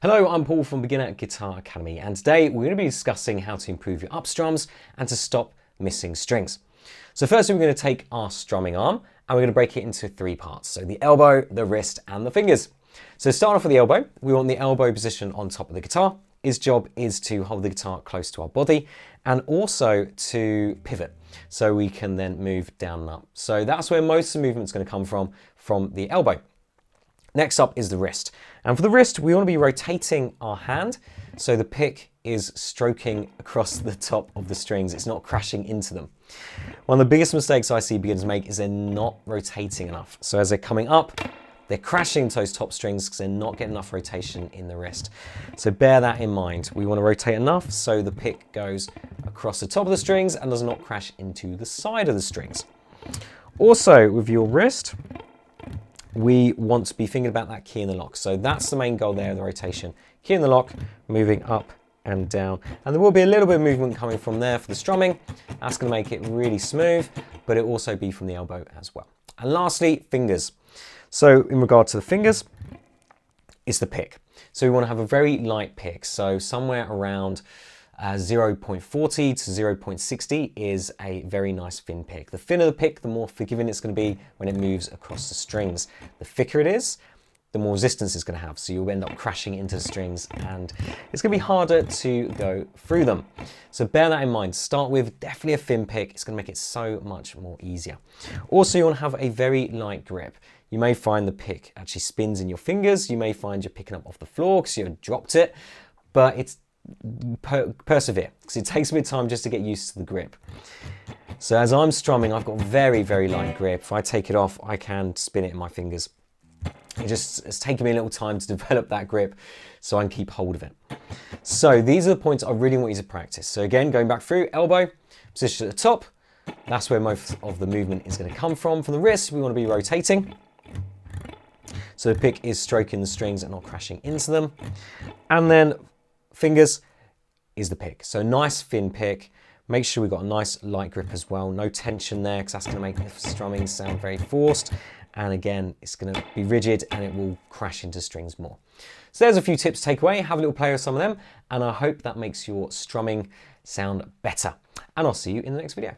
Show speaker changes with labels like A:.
A: Hello, I'm Paul from Beginner Guitar Academy, and today we're going to be discussing how to improve your up strums and to stop missing strings. So firstly, we're going to take our strumming arm and we're going to break it into three parts. So the elbow, the wrist and the fingers. So start off with the elbow. We want the elbow position on top of the guitar. Its job is to hold the guitar close to our body and also to pivot. So we can then move down and up. So that's where most of the movement is going to come from the elbow. Next up is the wrist. And for the wrist, we want to be rotating our hand so the pick is stroking across the top of the strings. It's not crashing into them. One of the biggest mistakes I see beginners make is they're not rotating enough. So as they're coming up, they're crashing into those top strings because they're not getting enough rotation in the wrist. So bear that in mind. We want to rotate enough so the pick goes across the top of the strings and does not crash into the side of the strings. Also, with your wrist, we want to be thinking about that key in the lock. So that's the main goal there, the rotation. Key in the lock, moving up and down. And there will be a little bit of movement coming from there for the strumming. That's going to make it really smooth, but it will also be from the elbow as well. And lastly, fingers. So in regard to the fingers, it's the pick. So we want to have a very light pick. So somewhere around 0.40 to 0.60 is a very nice thin pick. The thinner the pick, the more forgiving it's going to be when it moves across the strings. The thicker it is, the more resistance it's going to have. So you'll end up crashing into the strings and it's going to be harder to go through them. So bear that in mind. Start with definitely a thin pick. It's going to make it so much more easier. Also, you want to have a very light grip. You may find the pick actually spins in your fingers. You may find you're picking up off the floor because you've dropped it, but it's persevere because it takes a bit of time just to get used to the grip. So as I'm strumming, I've got very, very light grip. If I take it off, I can spin it in my fingers. It's taken me a little time to develop that grip so I can keep hold of it. So these are the points I really want you to practice. So again, going back through, elbow, position at the top. That's where most of the movement is going to come from. From the wrist, we want to be rotating. So the pick is stroking the strings and not crashing into them. And then fingers is the pick. So nice thin pick. Make sure we've got a nice light grip as well. No tension there because that's going to make the strumming sound very forced. And again, it's going to be rigid and it will crash into strings more. So there's a few tips to take away. Have a little play with some of them. And I hope that makes your strumming sound better. And I'll see you in the next video.